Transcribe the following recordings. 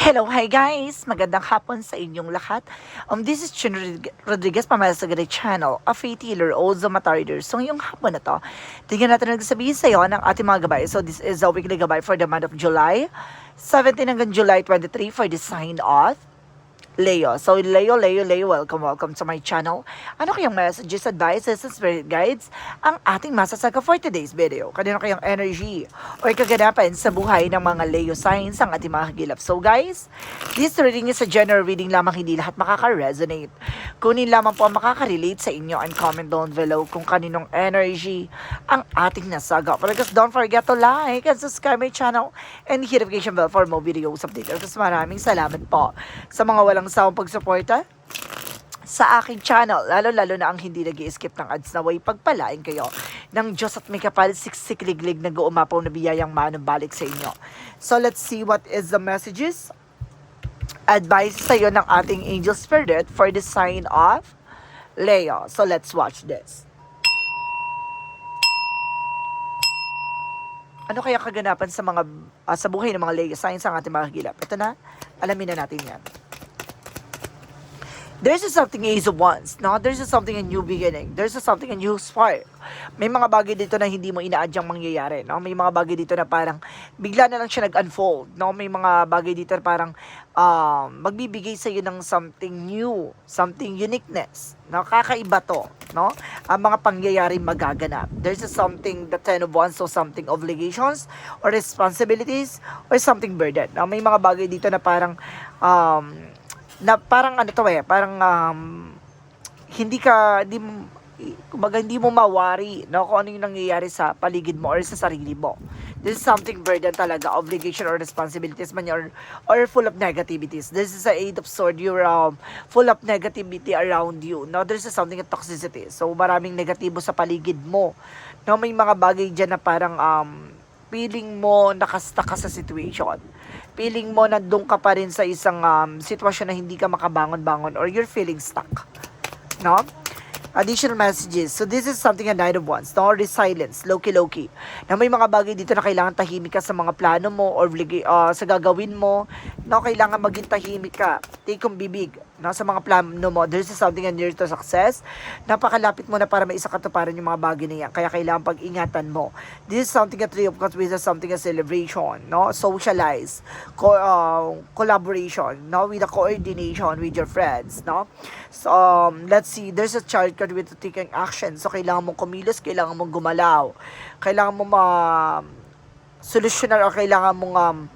Hello, hi guys! Magandang hapon sa inyong lahat. This is Chin Rodriguez, pamaya sa Gray Channel, a faith healer, also matarder. So ngayong hapon na to, tingnan natin nagsasabihin sa iyo ng ating mga gabay. So this is a weekly gabay for the month of July 17 hanggang July 23 for the sign of Leo. So, Leo, welcome to my channel. Ano kayang messages, advices, and spirit guides ang ating masasaga for today's video? Kanino kayang energy or kaganapan sa buhay ng mga Leo signs ang ating mga hagilap? So, guys, this reading is a general reading lamang, hindi lahat makaka-resonate. Kunin lamang po ang makaka-relate sa inyo and comment down below kung kaninong energy ang ating nasaga. But just don't forget to like and subscribe my channel and hit notification bell for more videos update. Tapos maraming salamat po sa mga walang sawang pagsuporta sa aking channel, lalo-lalo na ang hindi nag-i-skip ng ads, na way pagpalain kayo ng Diyos at may kapal siksik-liglig na guumapaw na biyayang manubalik sa inyo. So let's see what is the messages, advice sa iyo ng ating angel spirit for the sign of Leo. So let's watch this. Ano kaya kaganapan sa mga sa buhay ng mga Leo signs ang ating mga hagilap? Ito na, alamin na natin yan. There's something Ace of Wands, no? There's something a new beginning. There's something a new spark. May mga bagay dito na hindi mo inaadyang mangyayari, no? May mga bagay dito na parang bigla na lang siya nag-unfold, no? May mga bagay dito na parang magbibigay sa iyo ng something new, something uniqueness, no? Kakaiba to, no? Ang mga pangyayari magaganap. There's something, the Ten of Wands, so something obligations or responsibilities or something burden. No? May mga bagay dito na parang na parang ano to parang hindi mo mawari, no, kung ano yung nangyayari sa paligid mo or sa sarili mo. This is something burden talaga, obligation or responsibilities man or full of negativities. This is a Eight of Swords, you're full of negativity around you. No, there's something of toxicity. So maraming negatibo sa paligid mo. No, may mga bagay diyan na parang feeling mo nakasta ka sa situation. Feeling mo na doon ka pa rin sa isang sitwasyon na hindi ka makabangon-bangon or you're feeling stuck. No? Additional messages. So this is something a Knight of Wands. No? Resilience. Loki. Na may mga bagay dito na kailangan tahimik ka sa mga plano mo or sa gagawin mo. No? Kailangan maging tahimik ka. Take kong bibig. No, sa mga plano mo, there's something near to success. Napakalapit mo na para may isa katuparan yung mga bagay na yan. Kaya kailangan pag-ingatan mo. This is something a Three of Cups, with something a celebration, no? Socialize, collaboration, no? With a coordination with your friends, no? So, let's see, there's a child card with taking action. So, kailangan mong kumilos, kailangan mong gumalaw. Kailangan mong solusyonan o kailangan mong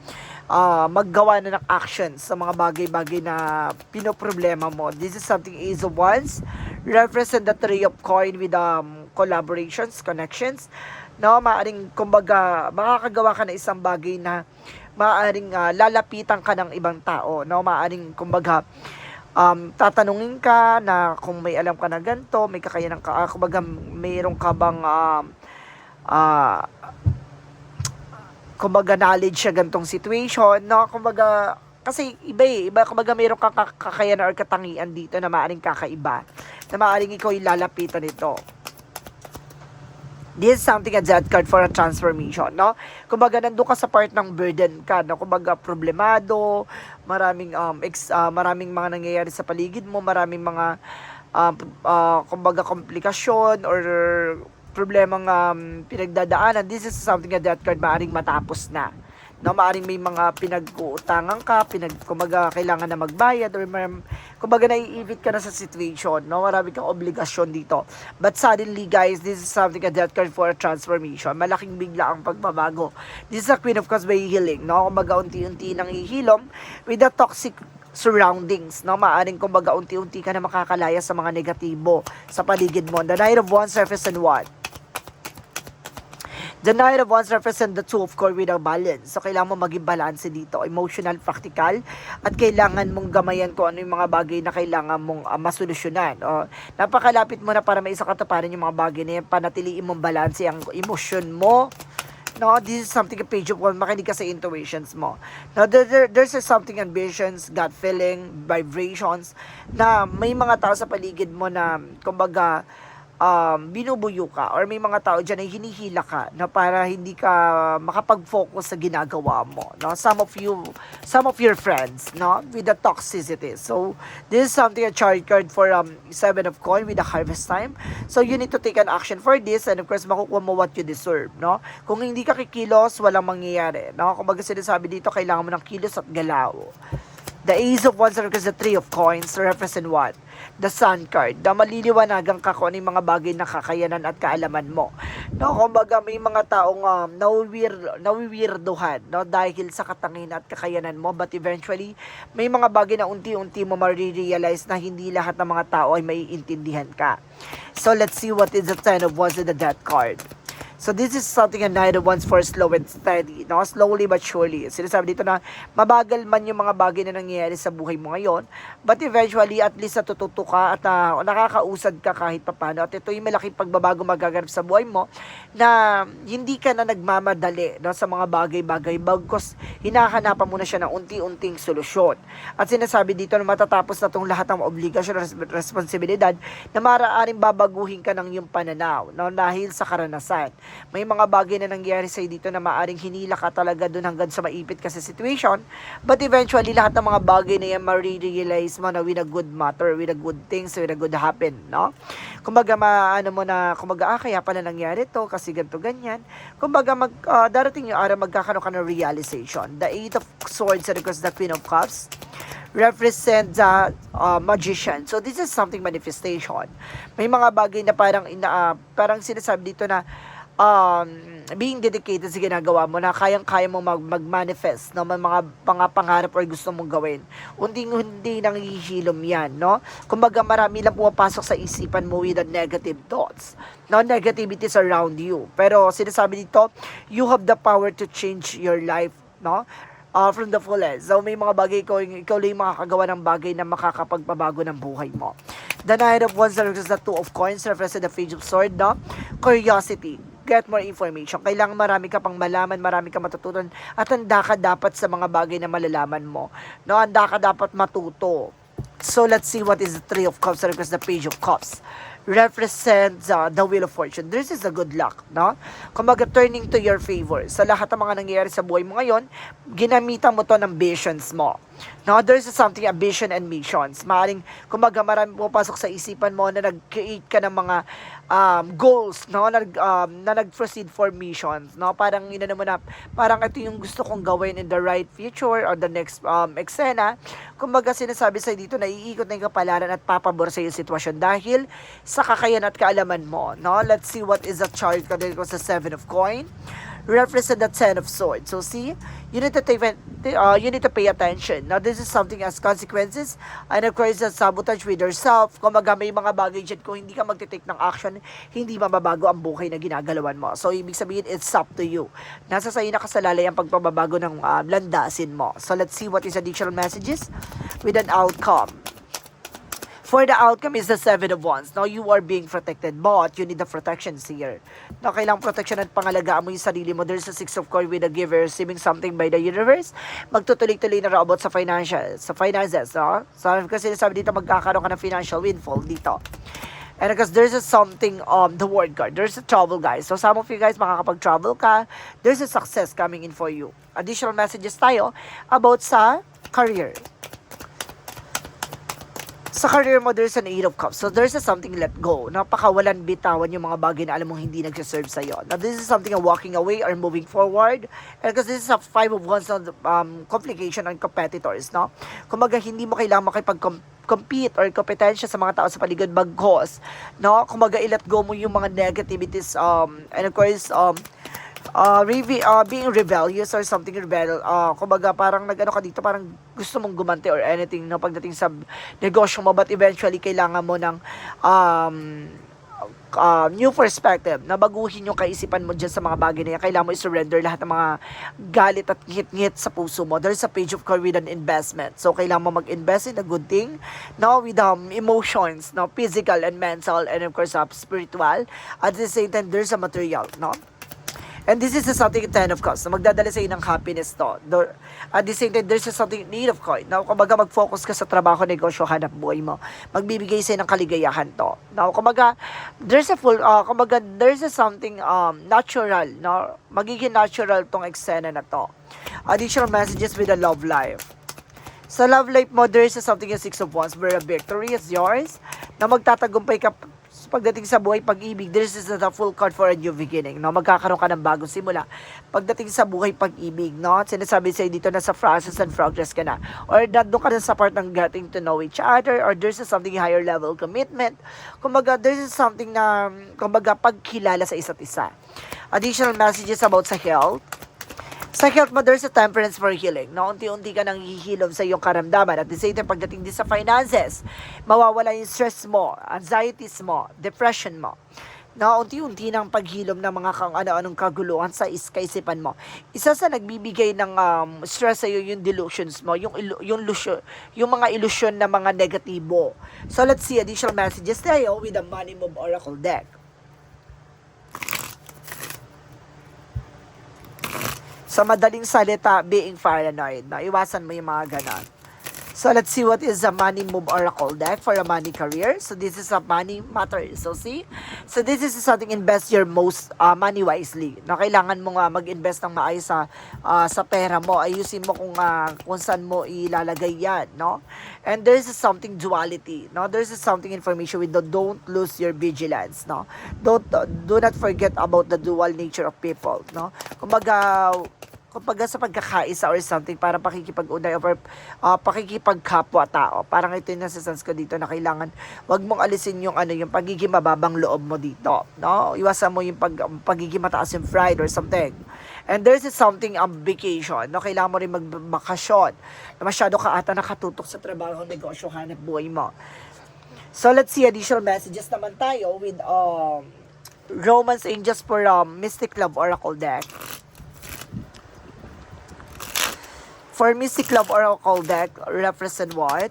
maggawa na ng actions sa mga bagay-bagay na pinoproblema mo. This is something Ace of Wands, represent the Three of Coin with collaborations, connections. No, maaring kumbaga makakagawa ka na isang bagay na maaring lalapitan ka ng ibang tao. No, maaring kumbaga tatanungin ka na kung may alam ka na ganito, may kakayanan ka, kumbaga mayroon ka bang kumbaga knowledge sa gantong situation, no? Kumbaga, kasi iba, kumbaga mayroon kang kakayanan or katangian dito na maaaring kakaiba, na maaaring ikaw yung lalapitan nito. This is something a Death card for a transformation, no? Kumbaga, nandun ka sa part ng burden ka, no? Kumbaga, problemado, maraming mga nangyayari sa paligid mo, maraming mga, kumbaga, komplikasyon or problemang pinagdadaanan. This is something a Death card maaring matapos na. No, maaring may mga pinag-uutangan ka, kumbaga kailangan na magbayad or kumbaga naiivit ka na sa situation, no? Marami kang obligasyon dito. But suddenly, guys, this is something a Death card for a transformation. Malaking bigla ang pagbabago. This is a Queen of Cups by healing, no? Kumbaga unti-unti nang hihilom with the toxic surroundings, no? Maaring kumbaga unti-unti ka na makakalaya sa mga negatibo sa paligid mo. The Knight of Wands, Surface and what? The Knight of Wands represent the Two of Coins with a balance. So, kailangan mo maging balance dito. Emotional, practical. At kailangan mong gamayan kung ano yung mga bagay na kailangan mong masolusyonan. Napakalapit mo na para may isa katuparan yung mga bagay na yan. Panatiliin mong balance ang emosyon mo. No, this is something a Page of Wands. Makinig ka sa intuitions mo. Now, there's something ambitions, gut feeling, vibrations, na may mga tao sa paligid mo na, kumbaga, binubuyo ka, or may mga tao dyan na hinihila ka na para hindi ka makapag-focus sa ginagawa mo, no? Some of your friends, no, with the toxicity. So this is something, a chart card for 7 of coin with the harvest time. So you need to take an action for this, and of course makukuha mo what you deserve, no? Kung hindi ka kikilos, walang mangyayari, no? Kung baga sinasabi dito, kailangan mo ng kilos at galaw. The Ace of Wands and the Three of Coins represent what? The Sun card. Na maliliwanagan ka kung ano yung mga bagay na kakayanan at kaalaman mo. No, kumbaga may mga taong nawiwirduhan, no, dahil sa katangian at kakayanan mo, but eventually may mga bagay na unti-unti mo marirealize na hindi lahat ng mga tao ay maiintindihan ka. So let's see what is the Ten of Wands and the Death card. So this is something a Knight of Wands for slow and steady, no? Slowly but surely. Sinasabi dito na mabagal man yung mga bagay na nangyayari sa buhay mo ngayon, but eventually at least natututo ka at nakakausad ka kahit papano. At ito yung malaking pagbabago magaganap sa buhay mo na hindi ka na nagmamadali, no, sa mga bagay-bagay, bagkos hinahanapan mo na siya ng unti-unting solusyon. At sinasabi dito na matatapos na itong lahat ng obligasyon at responsibilidad na maaaring babaguhin ka ng iyong pananaw, no, dahil sa karanasan. May mga bagay na nangyari sa'yo dito na maaring hinila ka talaga dun hanggang sa maipit ka sa situation, but eventually lahat ng mga bagay na yan marirealize mo na with a good matter, with a good things, with a good happen, no? Kumbaga kaya pala nangyari to kasi ganito ganyan. Kumbaga darating yung araw magkakaroon ka ng realization. The Eight of Swords and the Queen of Cups represent the magician. So this is something manifestation. May mga bagay na parang sinasabi dito na being dedicated sa ginagawa mo, na kayang-kaya mo mag-manifest, no, mga pangarap or gusto mong gawin. Hindi nanghihilom yan, no? Kumbaga marami lang pumapasok sa isipan mo with the negative thoughts, no, negativities around you. Pero sinasabi dito, you have the power to change your life, no? From the fullest. So may mga bagay ikaw lang makakagawa ng bagay na makakapagpabago ng buhay mo. The Knight of Wands represents the Two of Coins, represents the Page of Sword, no? Curiosity. Get more information. Kailangan marami ka pang malaman, marami ka matutunan, at handa ka dapat sa mga bagay na malalaman mo. No, handa ka dapat matuto. So let's see what is the Three of Cups, represents the Page of Cups. Represents the Wheel of Fortune. This is a good luck, no? Kumbaga turning to your favor. Sa lahat ng mga nangyayari sa buhay mo ngayon, ginamitan mo to ng visions mo. No, there's something, a vision and missions. Maaring, kumbaga, marami pumapasok sa isipan mo na nag-create ka ng mga goals, no, na nag-proceed for missions, no? Parang mo na, parang ito yung gusto kong gawin in the right future or the next eksena. Kumbaga, sinasabi sa dito na iikot na yung kapalaran at papabor sa yung sitwasyon dahil sa kakayanan at kaalaman mo, no? Let's see what is the chart kasi sa Seven of Coin. Represent the Ten of Swords. So see, you need to pay attention. Now this is something as consequences, and of course the sabotage with yourself. Kumaga may mga bagay dyan, kung hindi ka magtitake ng action, hindi mababago ang buhay na ginagalawan mo. So ibig sabihin, it's up to you. Nasa sa'yo na kasalalay ang pagpababago ng landasin mo. So let's see what is additional messages with an outcome. For the outcome is the Seven of Wands. Now, you are being protected, but you need the protections here. Now, kailangang protection at pangalagaan mo yung sarili mo. There's a Six of Coins with a giver receiving something by the universe. Magtutuloy-tuloy na about sa finances, no? So, kasi sabi dito, magkakaroon ka ng financial windfall dito. And because there's something, the word card, there's a trouble, guys. So, some of you guys, makakapag-travel ka, there's a success coming in for you. Additional messages tayo about sa career. Sa career mo, there's an Eight of Cups. So, there's something let go. Napakawalan bitawan yung mga bagay na alam mong hindi nagsiserve sa'yo. Now, this is something a walking away or moving forward. And because this is a Five of Wands on complication and competitors, no? Kumbaga, hindi mo kailangan makipag-compete or kompetensya sa mga tao sa paligid bagkos, no? Kumbaga, i-let go mo yung mga negativities, and of course, being rebellious or something kumbaga parang nag-ano ka dito, parang gusto mong gumanti or anything, no, pagdating sa negosyo mo, but eventually kailangan mo ng new perspective, na baguhin yung kaisipan mo dyan sa mga bagay na yan. Kailangan mo i-surrender lahat ng mga galit at ngit-ngit sa puso mo. There's a Page of Coins with an investment. So, kailangan mo mag-invest in a good thing, no, with emotions, no, physical and mental, and of course, spiritual. At the same time, there's a material, no? And this is a something 10 of cups na magdadala sa ng happiness to. At the same time, there's a something need of coin. Now, kumbaga mag-focus ka sa trabaho, negosyo, hanap buhay mo. Magbibigay sa ng kaligayahan to. Now, kumbaga, there's a something natural, no? Magiging natural tong eksena na to. Additional messages with a love life. Sa love life mo, there's a something in 6 of Wands where a victory is yours. Na magtatagumpay ka pagdating sa buhay pag-ibig. This is the full card for a new beginning, no? Magkakaroon ka ng bagong simula pagdating sa buhay pag-ibig, no? At sinasabi sa'yo dito na sa process and progress ka na, or doon ka na sa part ng getting to know each other, or there's something higher level commitment. Kumbaga, there's something na kumbaga pagkilala sa isa't isa. Additional messages about sa health. Sa health mo, there's a temperance for healing. No? Unti-unti ka nang hihilom sa iyong karamdaman. At the same time, pagdating din sa finances, mawawala yung stress mo, anxieties mo, depression mo. No? Unti-unti ng paghilom ng mga kang ano-anong kaguluhan sa kaisipan mo. Isa sa nagbibigay ng stress sa iyo yung delusions mo, yung mga illusion na mga negatibo. So let's see additional messages tayo with the Money Move Oracle deck. Sa madaling salita, being paranoid. No? Iwasan mo yung mga ganon. So, let's see what is the Money Move Oracle deck for a money career. So, this is a money matter. So, see? So, this is something invest your most money wisely. No? Kailangan mo nga mag-invest ng maayos sa pera mo. Ayusin mo kung saan mo ilalagay yan. No? And there's something duality. No? There's something information with the don't lose your vigilance. No? Do not forget about the dual nature of people. No? Kumbaga sa pagkakaisa or something, para pakikipag-unay or pakikipagkapwa-tao. Parang ito yung nasa-sense ko dito na kailangan wag mong alisin yung yung pagiging mababang loob mo dito, no? Iwasan mo yung pagiging mataas yung pride or something. And there's something vacation, no? Kailangan mo rin magbakasyon. Na masyado ka ata nakatutok sa trabaho, negosyo, hanap buhay mo. So let's see additional messages naman tayo with Romance Angels for Mystic Love Oracle deck. For Mystic Love Oracle deck, represent what?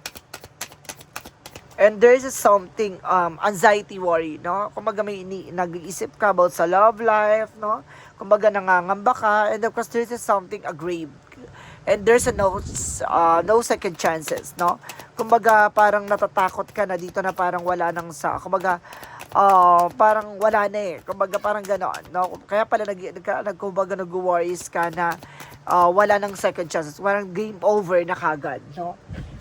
And there is something, anxiety, worry, no? Kumbaga may nag-iisip ka about sa love life, no? Kumbaga nangangamba ka, and of course there is something aggrieved. And there's no second chances, no? Kumbaga parang natatakot ka na dito na parang wala nang kumbaga, parang wala na eh. Kumbaga parang gano'n, no? Kaya pala nag-worries ka na wala nang second chances. Parang game over na kagad, no?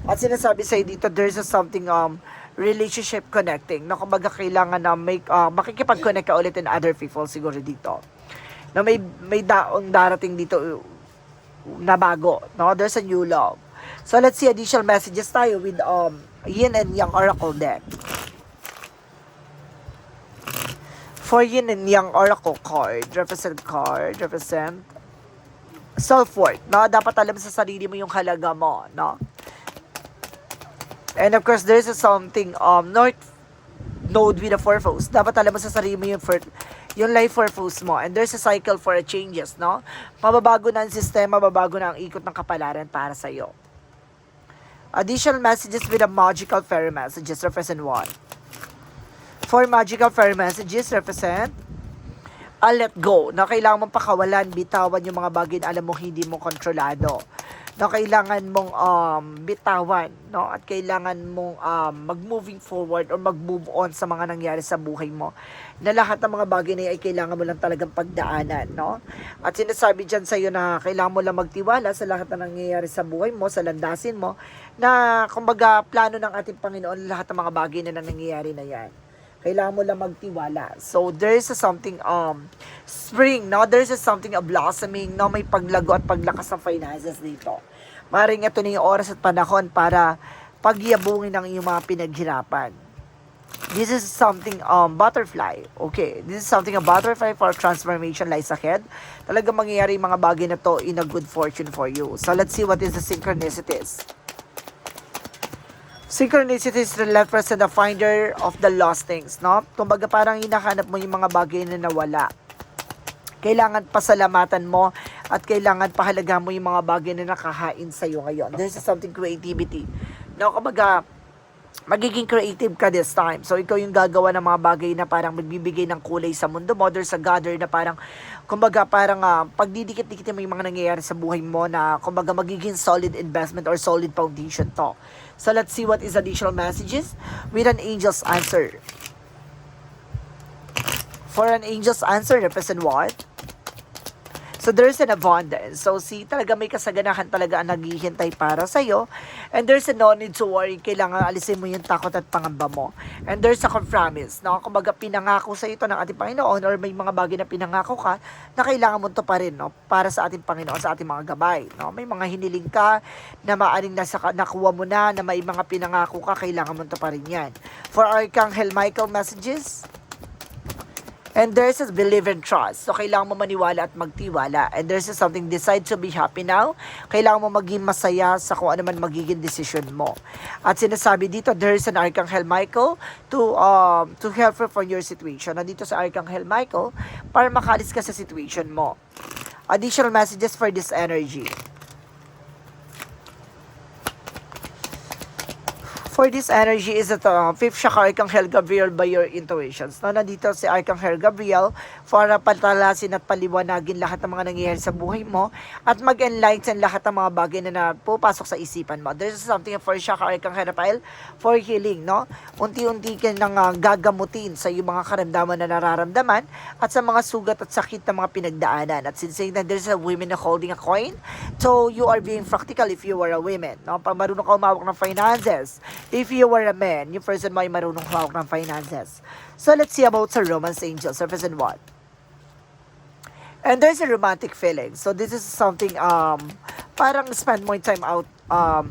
At sinasabi sa'yo dito, there's something relationship connecting, no? Kumbaga kailangan na makikipag-connect ka ulit in other people siguro dito. Na may daong darating dito na bago, no? There's a new love. So let's see additional messages tayo with Yin and Yang Oracle deck. For Yin and Yang Oracle card, represent self-worth, no? Dapat alam sa sarili mo yung halaga mo, no? And of course, there's something North Node with a purpose. Dapat alam mo sa sarili mo yung life purpose mo. And there's a cycle for a changes, no? Mababago na ang sistema, mababago na ang ikot ng kapalaran para sa iyo. Additional messages with a magical fairy messages represent what? For magical fairy messages represent let go, na kailangan mong pakawalan, bitawan yung mga bagay na alam mo hindi mo kontrolado, na kailangan mong bitawan, no? At kailangan mong mag-moving forward or mag-move on sa mga nangyari sa buhay mo, na lahat ng mga bagay na ay kailangan mo lang talagang pagdaanan, no? At sinasabi dyan sa'yo na kailangan mo lang magtiwala sa lahat na nangyayari sa buhay mo, sa landasin mo, na kumbaga plano ng ating Panginoon lahat ng mga bagay na nangyayari na yan. Kailangan mo lang magtiwala. So, there's something, spring, no? There's something of blossoming, no? May paglago at paglakas ng finances dito. Maring ito na yung oras at panahon para pagyabungin ang iyong mga pinaghirapan. This is something, butterfly. Okay, this is something a butterfly for transformation lies ahead. Talagang mangyayari yung mga bagay na to in a good fortune for you. So, let's see what is the synchronicities. Synchronicities represent the finder of the lost things, no? Kumbaga parang hinahanap mo yung mga bagay na nawala. Kailangan pasalamatan mo at kailangan pahalaga mo yung mga bagay na nakahain sa iyo ngayon. There's something creativity. No, kumbaga magiging creative ka this time. So, ikaw yung gagawa ng mga bagay na parang magbibigay ng kulay sa mundo mo. There's a gather na parang, kumbaga, parang pagdidikit-dikit mo yung mga nangyayari sa buhay mo na, kumbaga, magiging solid investment or solid foundation to. So, let's see what is additional messages with an angel's answer. For an angel's answer, represent what? So, there's an abundance. So, talaga may kasaganahan talaga ang naghihintay para sa'yo. And there's a no need to worry. Kailangan alisin mo yung takot at pangamba mo. And there's a promise. No? Kumbaga, pinangako sa ito ng ating Panginoon or may mga bagay na pinangako ka na kailangan mo ito pa rin, no? Para sa ating Panginoon, sa ating mga gabay. No? May mga hiniling ka na maaring nakuha mo na may mga pinangako ka, kailangan mo ito pa rin yan. For Archangel Michael messages, and there's a believe and trust. So, kailangan mo maniwala at magtiwala. And there's something, decide to be happy now. Kailangan mo maging masaya sa kung ano man magiging decision mo. At sinasabi dito, there's an Archangel Michael to help you for your situation. Nandito sa Archangel Michael para makalis ka sa situation mo. Additional messages for this energy. For this energy is that fifth chakra, Archangel Gabriel by your intuitions. No, nandito si Archangel Gabriel para patalasin at paliwanagin lahat ng mga nangyayari sa buhay mo at mag-enlighten lahat ng mga bagay na pupasok sa isipan mo. There's something for chakra, Archangel Raphael for healing, no? Unti-unti ka nang gagamutin sa iyong mga karamdaman na nararamdaman at sa mga sugat at sakit na mga pinagdaanan. At since that there's a woman holding a coin, so you are being practical if you were a woman, no? Pag marunong ka umawak ng finances. If you were a man, yung person mo ay marunong hawak ng finances. So, let's see about sa romance angels. Represent what? And there's a romantic feeling. So, this is something, parang spend more time out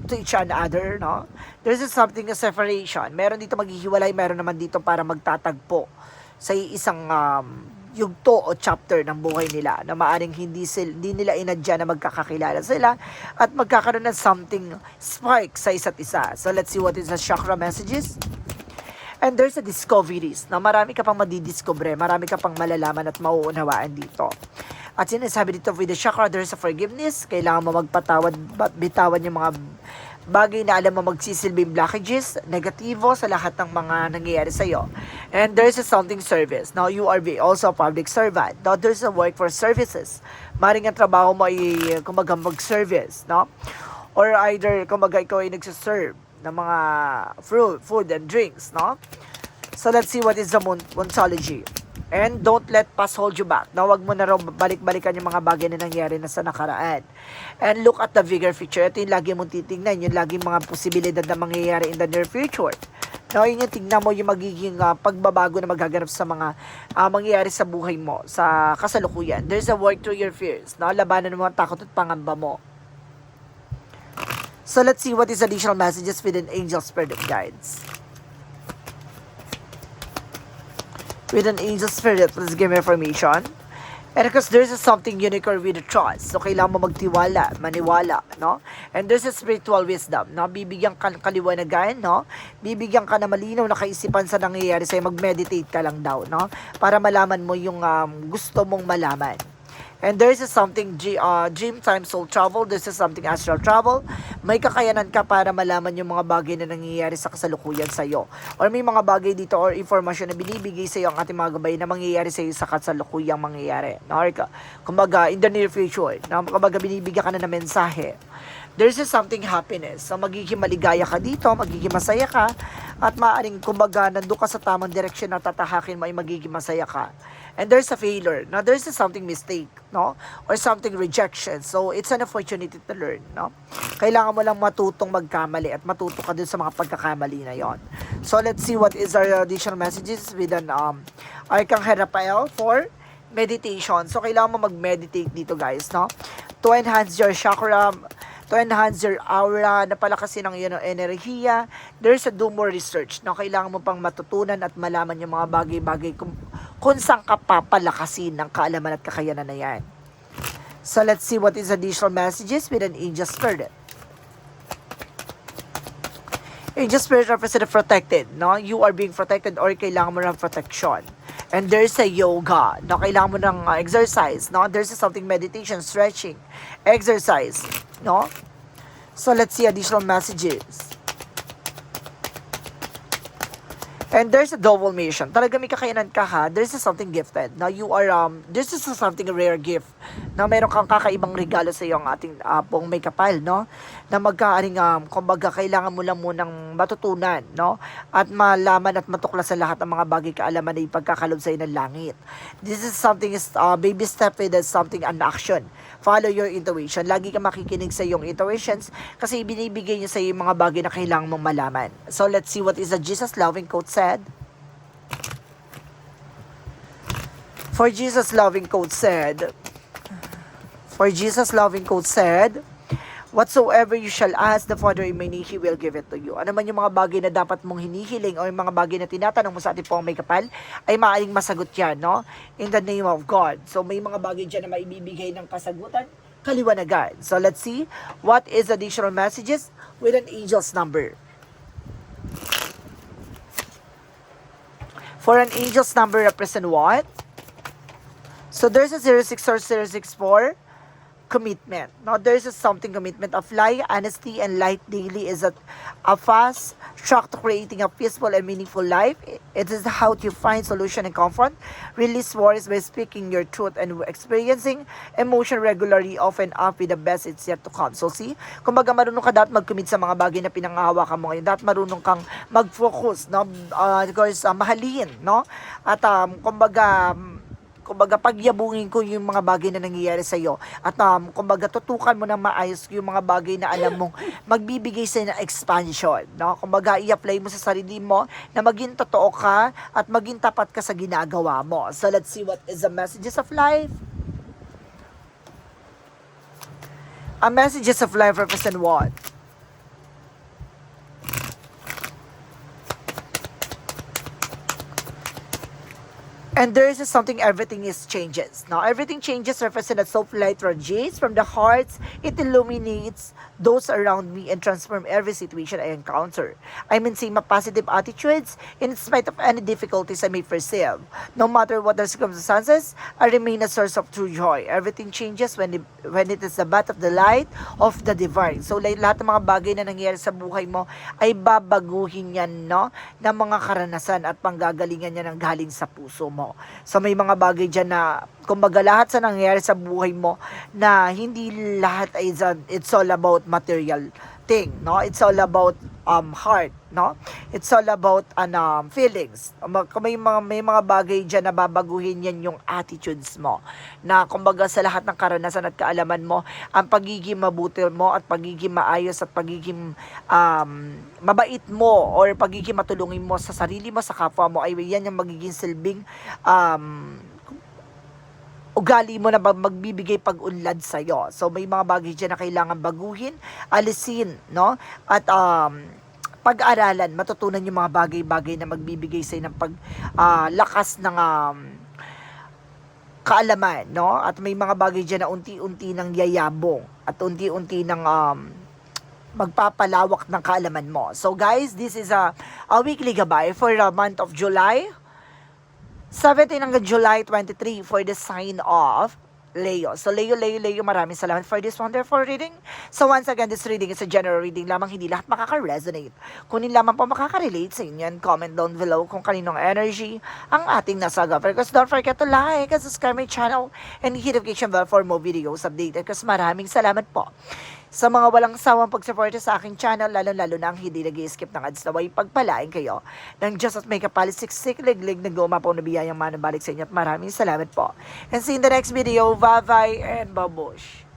to each other, no? There's something, a separation. Meron dito maghihiwalay, meron naman dito para magtatagpo sa isang yugto o chapter ng buhay nila na maaring hindi nila inadya na magkakakilala sila at magkakaroon ng something spark sa isa't isa. So let's see what is the chakra messages. And there's a discoveries na marami ka pang madidiscover, marami ka pang malalaman at mauunawaan dito. At sinasabi dito with the chakra, there's a forgiveness. Kailangan mo magpatawad, bitawan yung mga bagay na alam mo magsisilbing blockages, negatibo sa lahat ng mga nangyayari sa'yo. And there's a something service. Now, you are also a public servant. Now, there's a work for services. Maring ang trabaho mo ay, kumbaga, mag-service, no? Or either, kumbaga, ikaw ay nagsaserve ng mga food and drinks, no? So, let's see what is the Monsology. And don't let past hold you back. Na wag mo na raw balik-balikan yung mga bagay na nangyari na sa nakaraan. And look at the bigger picture. Ito yung lagi mong titingnan. Yung lagi mga posibilidad na mangyayari in the near future. No, yun yung tingnan mo yung magiging pagbabago na magaganap sa mga mangyayari sa buhay mo, sa kasalukuyan. There's a work through your fears. No? Labanan mo ang takot at pangamba mo. So let's see what is additional messages with an angel spirit guides. With an angel spirit, please give me information. And because there's something unique with the trust. So, kailangan mo magtiwala, maniwala, no? And there's a spiritual wisdom, no? Bibigyan ka ng kaliwanagan, no? Bibigyan ka na malinaw na kaisipan sa nangyayari sa'yo. Mag-meditate ka lang daw, no? Para malaman mo yung gusto mong malaman. And there's something dream time soul travel. There's something astral travel. May kakayanan ka para malaman yung mga bagay na nangyayari sa kasalukuyan sa'yo. Or may mga bagay dito or information na binibigay sa'yo ang ating mga gabay na mangyayari sa'yo sa kasalukuyang mangyayari. No? Kumbaga, in the near future. No? Kumbaga, binibigyan ka na ng mensahe. There's something happiness. So, magiging maligaya ka dito, magiging masaya ka, at maaaring, kumbaga, nandun ka sa tamang direksyon na tatahakin mo ay magiging masaya ka. And there's a failure. Now, there's something mistake, no? Or something rejection. So, it's an opportunity to learn, no? Kailangan mo lang matutong magkamali at matuto ka dun sa mga pagkakamali na yon. So, let's see what is our additional messages with an Archangel Raphael for meditation. So, kailangan mo mag-meditate dito, guys, no? To enhance your chakra, to enhance your aura, na palakasin ang iyong enerhiya. There's a do more research. No? Kailangan mo pang matutunan at malaman yung mga bagay-bagay kung saan ka papalakasin ng kaalaman at kakayanan na yan. So, let's see what is additional messages with an angel spirit. Angel spirit represent protected. No? You are being protected or kailangan mo ng protection. And there's a yoga. No? Kailangan mo ng exercise. No? There's something meditation, stretching, exercise. No? So, let's see additional messages. And there's a double mission. Talaga may kakayanan ka ha. There's something gifted. Now you are, this is something rare gift. Na meron kang kakaibang regalo sa iyo ang ating pong may kapal, no? Na magkaaring, kumbaga, kailangan mo lang munang matutunan, no? At malaman at matuklasan lahat ng mga bagay kaalaman na ipagkakalob sa iyo ng langit. This is something, baby step with something an action. Follow your intuition. Lagi ka makikinig sa iyong intuitions kasi binibigay niya sa iyo yung mga bagay na kailangan mong malaman. So let's see what is the Jesus loving quote said. For Jesus loving quote said, whatsoever you shall ask the Father in my name, He will give it to you. Ano man yung mga bagay na dapat mong hinihiling o yung mga bagay na tinatanong mo sa ating pong may kapal, ay maaaring masagot yan, no? In the name of God. So may mga bagay dyan na maibibigay ng kasagutan, kaliwanagan. So let's see, what is additional messages with an angel's number? For an angel's number represent what? So there's a 06 or 064 commitment. Now there's something commitment of light, honesty, and light daily is a fast track to creating a peaceful and meaningful life. It is how to find solution and confront, release worries by speaking your truth and experiencing emotion regularly, often up with the best it's yet to come. So see, kumbaga marunong ka dapat mag-commit sa mga bagay na pinangahawakan mo ngayon. Dapat marunong kang mag-focus, no? Of course, mahalin, no? At kumbaga pagyabungin ko yung mga bagay na nangyayari sa iyo at kumbaga tutukan mo ng maayos yung mga bagay na alam mong magbibigay sa ng expansion, no? Kumbaga i-apply mo sa sarili mo na maging totoo ka at maging tapat ka sa ginagawa mo. So let's see what is the messages of life. A messages of life represent what? And there is something, everything is changes. Now, everything changes represent a soft light radiates from the hearts. It illuminates those around me and transform every situation I encounter. I maintain my positive attitudes in spite of any difficulties I may perceive. No matter what the circumstances, I remain a source of true joy. Everything changes when it is the bath of the light of the divine. So, lahat ng mga bagay na nangyayari sa buhay mo ay babaguhin yan, no? Ng mga karanasan at panggagalingan yan ng galing sa puso mo. So may mga bagay dyan na kumbaga lahat sa nangyayari sa buhay mo na hindi lahat ay it's all about material thing, no? It's all about heart, no? It's all about feelings. May mga bagay dyan na babaguhin yan yung attitudes mo. Na kumbaga sa lahat ng karanasan at kaalaman mo, ang pagiging mabuti mo at pagiging maayos at pagiging mabait mo or pagiging matulungin mo sa sarili mo, sa kapwa mo, ay yan yung magiging silbing ugali mo na magbibigay pag-unlad sa'yo. So, may mga bagay dyan na kailangan baguhin, alisin, no? At pag-aralan, matutunan yung mga bagay-bagay na magbibigay sa'yo ng lakas ng kaalaman, no? At may mga bagay dyan na unti-unti ng yayabong at unti-unti ng magpapalawak ng kaalaman mo. So, guys, this is a weekly gabay for the month of July 17 hanggang July 23 for the sign of Leo. So, Leo, maraming salamat for this wonderful reading. So, once again, this reading is a general reading lamang, hindi lahat makaka-resonate. Kunin lamang po makaka-relate sa inyo and comment down below kung kaninong energy ang ating nasaga. Because don't forget to like and subscribe my channel and hit notification bell for more videos updated. Kasi maraming salamat po sa mga walang sawang pagsuporta sa aking channel, lalo-lalo na ang hindi nag-i-skip ng ads, naway pagpalain kayo ng Diyos at may kapaliksik liglig na gumapaw na biyayang manabalik sa inyo at maraming salamat po. And see you in the next video. Bye-bye and babush!